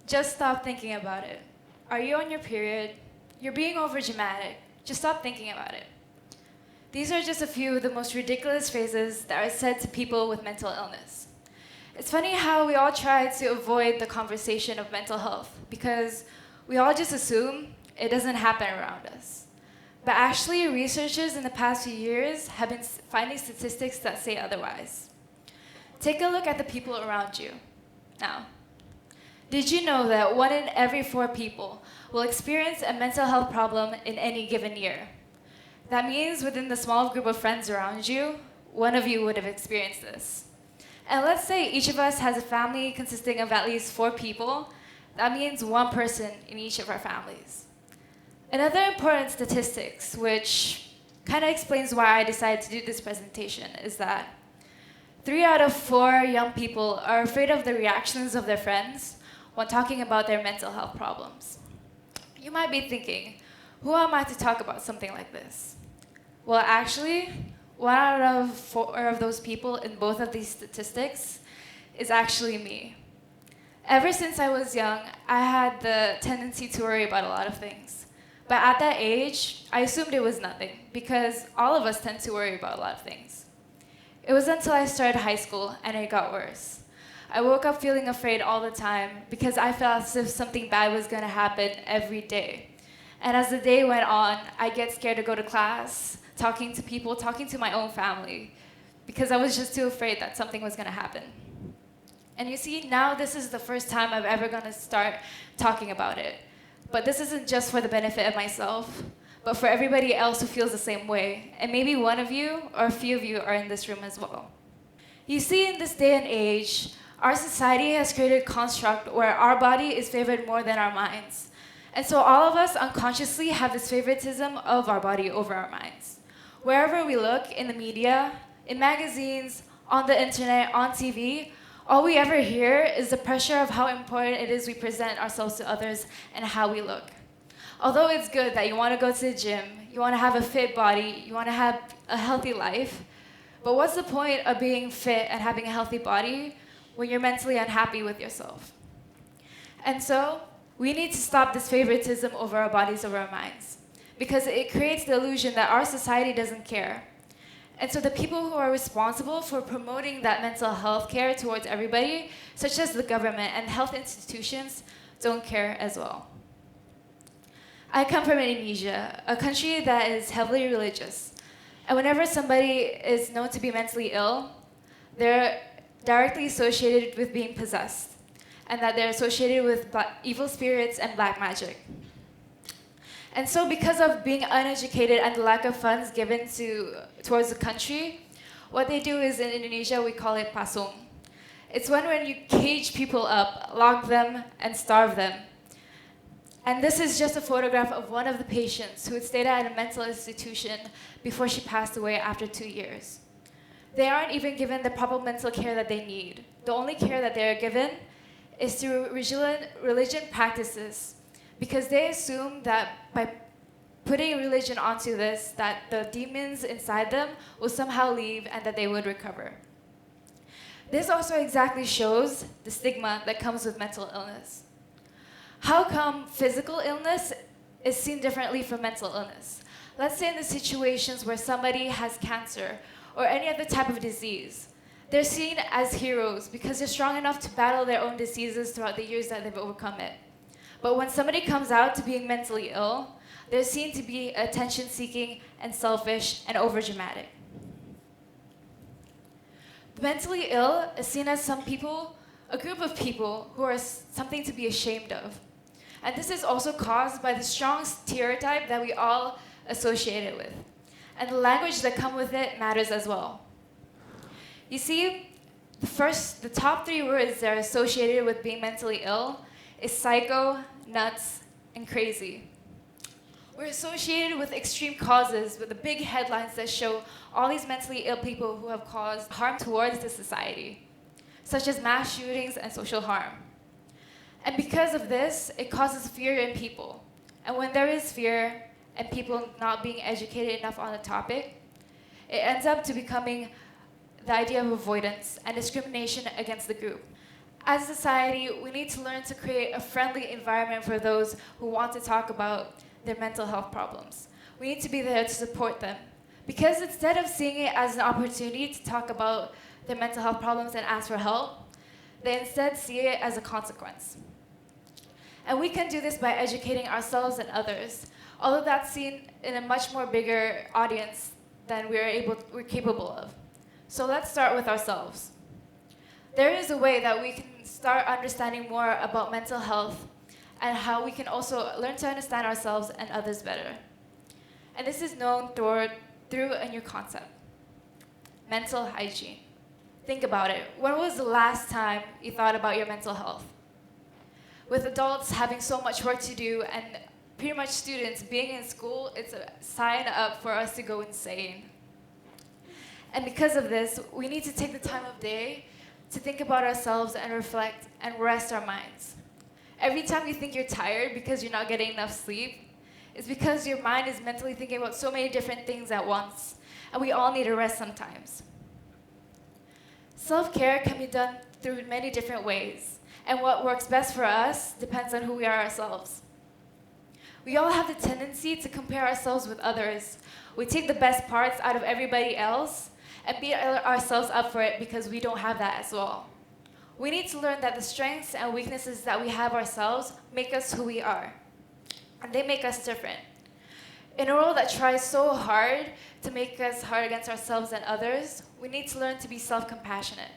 Just stop thinking about it. Are you on your period? You're being overdramatic. Just stop thinking about it. These are just a few of the most ridiculous phrases that are said to people with mental illness. It's funny how we all try to avoid the conversation of mental health because we all just assume it doesn't happen around us. But actually, researchers in the past few years have been finding statistics that say otherwise. Take a look at the people around you. Now, did you know that 1 in every 4 people will experience a mental health problem in any given year? That means within the small group of friends around you, one of you would have experienced this. And let's say each of us has a family consisting of at least 4 people. That means 1 person in each of our families. Another important statistics, which kind of explains why I decided to do this presentation, is that 3 out of 4 young people are afraid of the reactions of their friends when talking about their mental health problems. You might be thinking, who am I to talk about something like this? Well, actually, 1 out of 4 of those people in both of these statistics is actually me. Ever since I was young, I had the tendency to worry about a lot of things. But at that age, I assumed it was nothing, because all of us tend to worry about a lot of things. It was until I started high school, and it got worse. I woke up feeling afraid all the time, because I felt as if something bad was going to happen every day. And as the day went on, I'd get scared to go to class, talking to people, talking to my own family, because I was just too afraid that something was going to happen. And you see, now this is the first time I'm ever going to start talking about it. But this isn't just for the benefit of myself, but for everybody else who feels the same way. And maybe one of you or a few of you are in this room as well. You see, in this day and age, our society has created a construct where our body is favored more than our minds. And so all of us unconsciously have this favoritism of our body over our minds. Wherever we look, in the media, in magazines, on the internet, on TV, all we ever hear is the pressure of how important it is we present ourselves to others and how we look. Although it's good that you want to go to the gym, you want to have a fit body, you want to have a healthy life, but what's the point of being fit and having a healthy body when you're mentally unhappy with yourself? And so, we need to stop this favoritism over our bodies over our minds, because it creates the illusion that our society doesn't care. And so the people who are responsible for promoting that mental health care towards everybody, such as the government and health institutions, don't care as well. I come from Indonesia, a country that is heavily religious. And whenever somebody is known to be mentally ill, they're directly associated with being possessed, and that they're associated with evil spirits and black magic. And so because of being uneducated and the lack of funds given towards the country, what they do is in Indonesia, we call it pasung. It's when you cage people up, lock them, and starve them. And this is just a photograph of one of the patients who had stayed at a mental institution before she passed away after 2 years. They aren't even given the proper mental care that they need. The only care that they're given is through religion practices, because they assume that by putting religion onto this, that the demons inside them will somehow leave and that they would recover. This also exactly shows the stigma that comes with mental illness. How come physical illness is seen differently from mental illness? Let's say in the situations where somebody has cancer or any other type of disease, they're seen as heroes because they're strong enough to battle their own diseases throughout the years that they've overcome it. But when somebody comes out to being mentally ill, they're seen to be attention-seeking and selfish and overdramatic. Mentally ill is seen as a group of people who are something to be ashamed of. And this is also caused by the strong stereotype that we all associate it with. And the language that comes with it matters as well. You see, the top 3 words that are associated with being mentally ill is psycho, nuts, and crazy. We're associated with extreme causes, with the big headlines that show all these mentally ill people who have caused harm towards the society, such as mass shootings and social harm. And because of this, it causes fear in people. And when there is fear and people not being educated enough on the topic, it ends up to becoming the idea of avoidance and discrimination against the group. As a society, we need to learn to create a friendly environment for those who want to talk about their mental health problems. We need to be there to support them. Because instead of seeing it as an opportunity to talk about their mental health problems and ask for help, they instead see it as a consequence. And we can do this by educating ourselves and others, although that's seen in a much more bigger audience than we're capable of. So let's start with ourselves. There is a way that we can start understanding more about mental health and how we can also learn to understand ourselves and others better. And this is known through a new concept, mental hygiene. Think about it. When was the last time you thought about your mental health? With adults having so much work to do and pretty much students being in school, it's a sign up for us to go insane. And because of this, we need to take the time of day to think about ourselves and reflect and rest our minds. Every time you think you're tired because you're not getting enough sleep, it's because your mind is mentally thinking about so many different things at once, and we all need a rest sometimes. Self-care can be done through many different ways, and what works best for us depends on who we are ourselves. We all have the tendency to compare ourselves with others. We take the best parts out of everybody else and beat ourselves up for it because we don't have that as well. We need to learn that the strengths and weaknesses that we have ourselves make us who we are, and they make us different. In a world that tries so hard to make us hard against ourselves and others, we need to learn to be self-compassionate.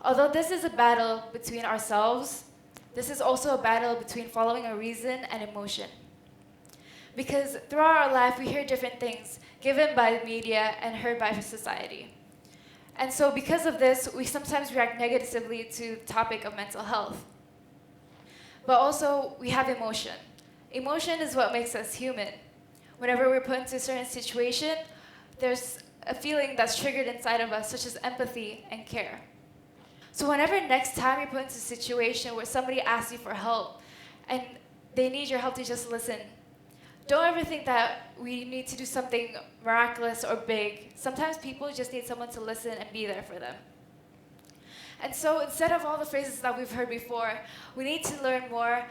Although this is a battle between ourselves, this is also a battle between following a reason and emotion. Because throughout our life, we hear different things given by the media and heard by society. And so because of this, we sometimes react negatively to the topic of mental health. But also, we have emotion. Emotion is what makes us human. Whenever we're put into a certain situation, there's a feeling that's triggered inside of us, such as empathy and care. So whenever next time you're put into a situation where somebody asks you for help and they need your help to just listen, don't ever think that we need to do something miraculous or big. Sometimes people just need someone to listen and be there for them. And so instead of all the phrases that we've heard before, we need to learn more.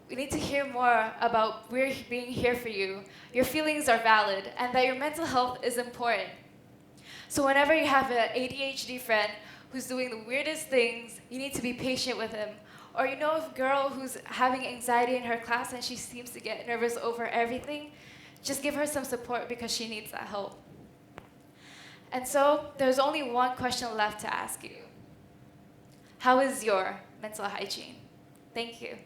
We need to hear more about we're being here for you. Your feelings are valid, and that your mental health is important. So whenever you have an ADHD friend who's doing the weirdest things, you need to be patient with him. Or you know a girl who's having anxiety in her class and she seems to get nervous over everything, just give her some support because she needs that help. And so there's only one question left to ask you. How is your mental hygiene? Thank you.